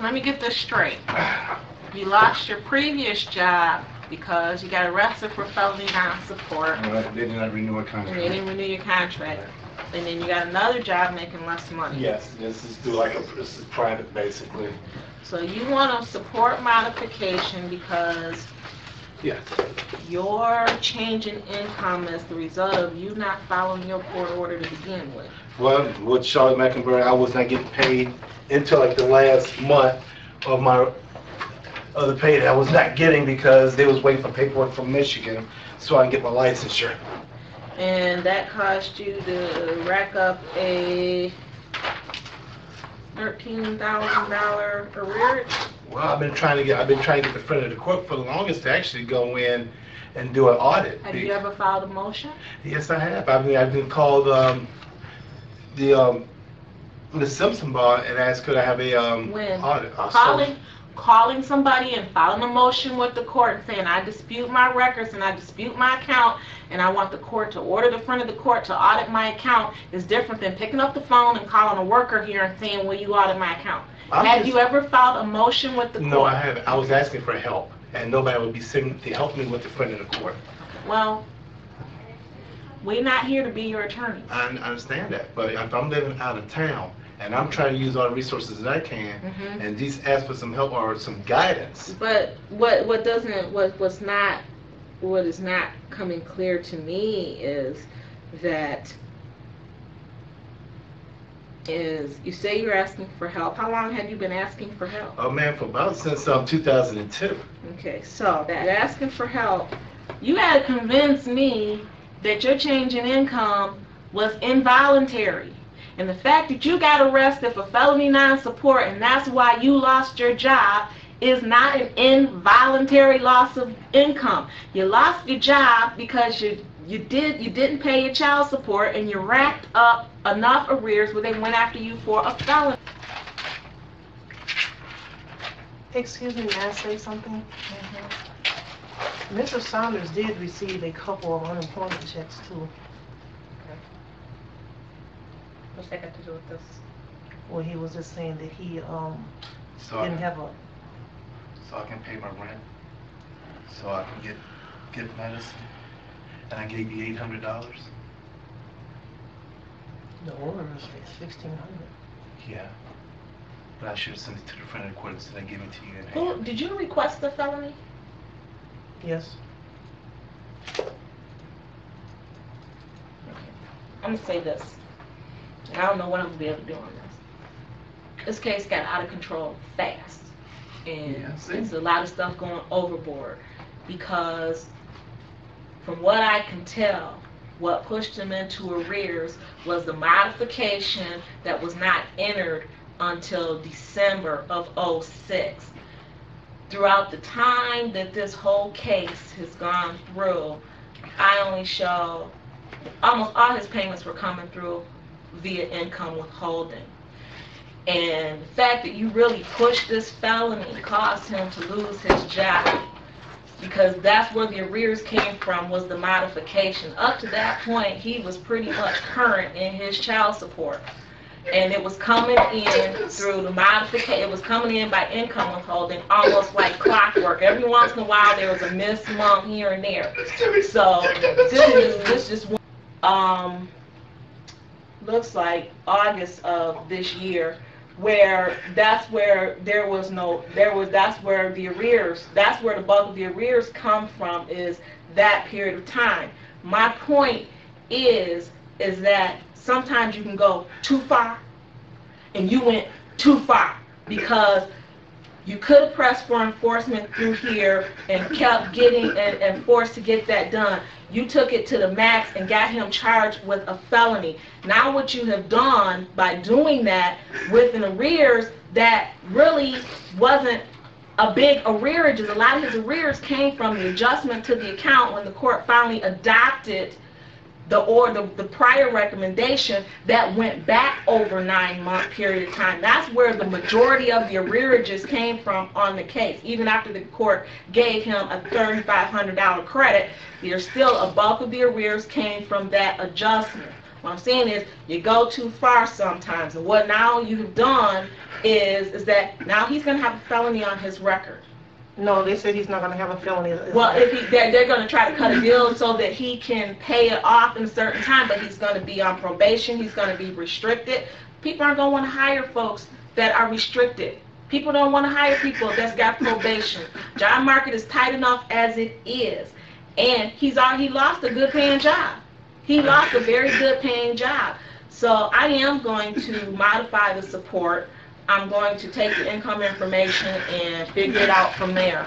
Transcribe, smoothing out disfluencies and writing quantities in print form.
let me get this straight. You lost your previous job because you got arrested for felony non-support. They did not renew a contract. And they didn't renew your contract. And then you got another job making less money. Yes, this is this is private basically. So you want a support modification because Yes. your change in income is the result of you not following your court order to begin with. Well, with Charlotte Mecklenburg, I was not getting paid until like the last month of the pay that I was not getting because they was waiting for paperwork from Michigan so I can get my licensure. And that cost you to rack up a $13,000 arrearage? Well, I've been trying to get the friend of the court for the longest to actually go in and do an audit. Have you ever filed a motion? Yes, I have. I've been called the Simpson bar and asked could I have a audit. Calling somebody and filing a motion with the court and saying I dispute my records and I dispute my account and I want the court to order the friend of the court to audit my account is different than picking up the phone and calling a worker here and saying, will you audit my account? Have you ever filed a motion with the court? No, I haven't. I was asking for help and nobody would be sitting to help me with the friend of the court. Well, we're not here to be your attorney. I understand that, but if I'm living out of town and I'm trying to use all the resources that I can, and just ask for some help or some guidance. But what is not coming clear to me is that you say you're asking for help. How long have you been asking for help? Oh man, for about since 2002. Okay, so that asking for help, you had to convince me that your change in income was involuntary. And the fact that you got arrested for felony non-support and that's why you lost your job is not an involuntary loss of income. You lost your job because you didn't pay your child support and you racked up enough arrears where they went after you for a felony. Excuse me, may I say something? Mr. Saunders did receive a couple of unemployment checks too. What's that got to do with this? Well, he was just saying that he didn't have a. So I can pay my rent. So I can get medicine. And I gave you $800. The order is $1,600. Yeah. But I should have sent it to the friend of the court instead of giving it to you. Who did you request the felony? Yes. I'm gonna say this. I don't know what I'm going to be able to do on this. This case got out of control fast. And there's a lot of stuff going overboard. Because from what I can tell, what pushed him into arrears was the modification that was not entered until December of '06. Throughout the time that this whole case has gone through, I only show almost all his payments were coming through via income withholding. And the fact that you really pushed this felony caused him to lose his job, because that's where the arrears came from, was the modification. Up to that point, he was pretty much current in his child support. And it was coming in through the modification. It was coming in by income withholding, almost like clockwork. Every once in a while, there was a missed month here and there. So this just looks like August of this year, that's where the bulk of the arrears come from, is that period of time. My point is that sometimes you can go too far, and you went too far, because you could have pressed for enforcement through here and kept getting and forced to get that done. You took it to the max and got him charged with a felony. Now what you have done by doing that with an arrears that really wasn't a big arrearage, a lot of his arrears came from the adjustment to the account when the court finally adopted the prior recommendation that went back over 9-month period of time. That's where the majority of the arrearages came from on the case. Even after the court gave him a $3,500 credit, there's still a bulk of the arrears came from that adjustment. What I'm saying is, you go too far sometimes, and what now you've done is that now he's going to have a felony on his record. No, they said he's not gonna have a felony. Well, if they're going to try to cut a deal so that he can pay it off in a certain time, but he's going to be on probation, he's going to be restricted. People aren't going to want to hire folks that are restricted. People don't want to hire people that's got probation. Job market is tight enough as it is, and he lost a good paying job. He lost a very good paying job. So I am going to modify the support. I'm going to take the income information and figure it out from there.